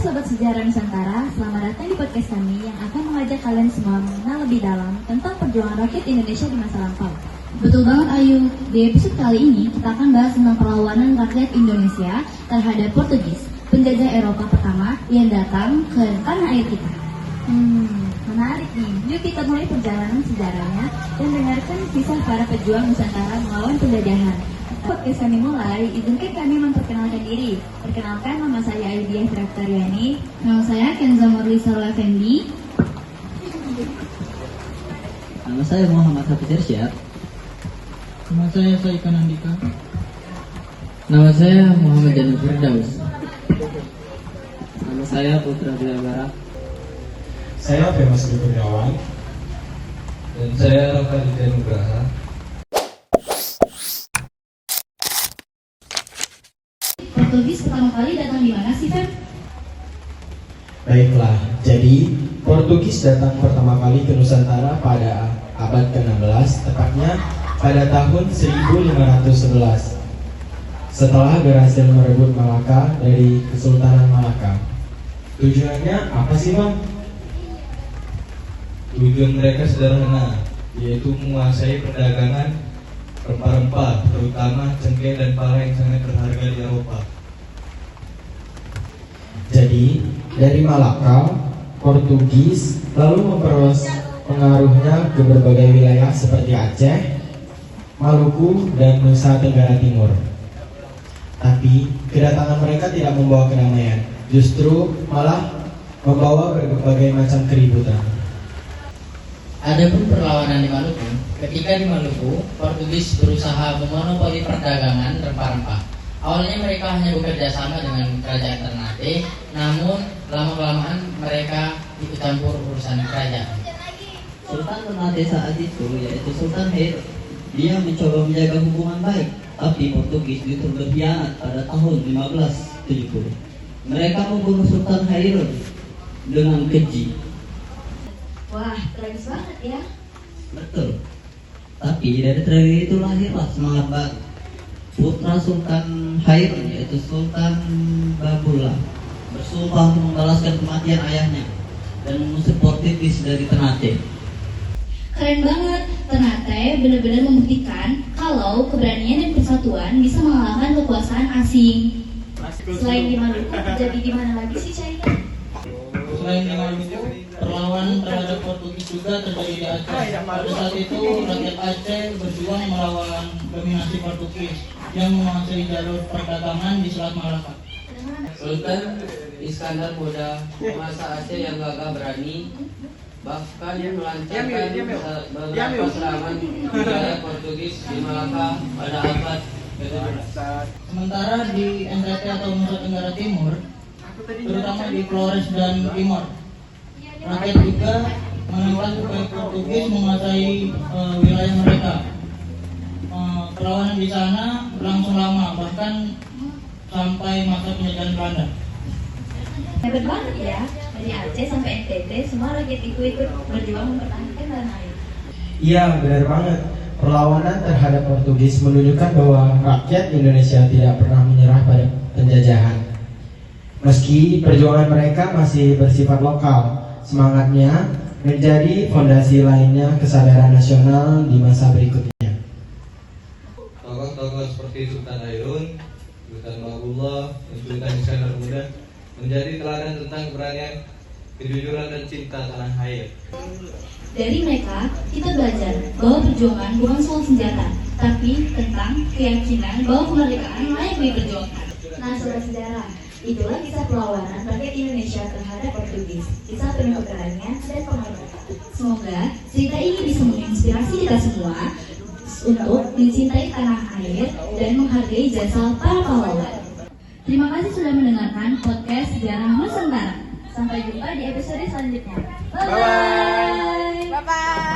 Sobat Sejarah Nusantara, selamat datang di podcast kami yang akan mengajak kalian semua mengenal lebih dalam tentang perjuangan rakyat Indonesia di masa lampau. Betul banget Ayu, di episode kali ini kita akan bahas tentang perlawanan rakyat Indonesia terhadap Portugis, penjajah Eropa pertama yang datang ke tanah air kita. Menarik nih, yuk kita mulai perjalanan sejarahnya dan dengarkan kisah para pejuang Nusantara melawan penjajahan. Podcast kami mulai, izinkan kami memperkenalkan diri. Perkenalkan, nama saya Aidiah Traktariani. Nama saya Kenza Morli Sarul Effendi. Nama saya Muhammad Hafiz Irsyad. Nama saya Saikan Andika. Nama saya Muhammad Janur Firdaus. Nama saya Putra Bilabara. Saya Femas Kurniawan. Dan saya Rafa Aditya Nugraha. Portugis pertama kali datang di mana sih, Feb? Baiklah, jadi Portugis datang pertama kali ke Nusantara pada abad ke-16, tepatnya pada tahun 1511. Setelah berhasil merebut Malaka dari Kesultanan Malaka. Tujuannya apa sih, Bang? Tujuan mereka sederhana, yaitu menguasai perdagangan rempah-rempah, terutama cengkeh dan pala yang sangat berharga di Eropa. Jadi, dari Malaka, Portugis lalu memperluas pengaruhnya ke berbagai wilayah seperti Aceh, Maluku, dan Nusa Tenggara Timur. Tapi, kedatangan mereka tidak membawa kedamaian, justru malah membawa berbagai macam keributan. Adapun perlawanan di Maluku, ketika di Maluku, Portugis berusaha memonopoli perdagangan rempah-rempah. Awalnya mereka hanya bekerja sama dengan kerajaan Ternate, namun lama-kelamaan mereka ikut campur urusan kerajaan. Sultan Ternate saat itu yaitu Sultan Hair. Dia mencoba menjaga hubungan baik, tapi Portugis justru berkhianat pada tahun 1570. Mereka membunuh Sultan Hair dengan keji. Wah, tragis banget ya. Betul. Tapi dari tragedi itu lahirlah semangat baru. Putra Sultan Hair yaitu Sultan Babullah bersumpah untuk membalaskan kematian ayahnya dan mengusir Portugis dari Ternate. Keren banget, Ternate benar-benar membuktikan kalau keberanian dan persatuan bisa mengalahkan kekuasaan asing. Selain di Maluku, terjadi di mana lagi sih, Cai? Selain di Maluku, perlawanan terhadap Portugis juga terjadi di Aceh. Pada saat itu, rakyat Aceh berjuang melawan dominasi Portugis yang menguasai jalur perdagangan di Selat Malaka. Sultan Iskandar Muda, penguasa Aceh yang gagah berani, bahkan melancarkan beberapa serangan wilayah Portugis di Malaka pada abad ke-17. Sementara di NTT atau Nusa Tenggara Timur, terutama di Flores dan Timor, rakyat juga menentang supaya Portugis menguasai wilayah mereka. Perlawanan di sana berlangsung lama, bahkan sampai masa penjajahan Belanda. Hebat banget ya, dari Aceh sampai NTT, semua rakyat ikut berjuang mempertahankan tanah air. Iya, benar banget. Perlawanan terhadap Portugis menunjukkan bahwa rakyat Indonesia tidak pernah menyerah pada penjajahan. Meski perjuangan mereka masih bersifat lokal, semangatnya menjadi fondasi lainnya kesadaran nasional di masa berikutnya. Tokoh-tokoh seperti Sultan Hairun, Sultan Babullah, dan Sultan Iskandar Muda menjadi teladan tentang keberanian, kejujuran, dan cinta tanah air. Dari mereka, kita belajar bahwa perjuangan bukan soal senjata, tapi tentang keyakinan bahwa kemerdekaan layak diperjuangkan. Nah, sobat sejarah, itulah kisah perlawanan rakyat Indonesia terhadap Portugis, kisah penuh keberanian dan pengorbanan. Semoga cerita ini bisa menginspirasi kita semua untuk mencintai tanah air dan menghargai jasa para pahlawan. Terima kasih sudah mendengarkan podcast Sejarah Nusantara. Sampai jumpa di episode selanjutnya. Bye-bye. Bye-bye.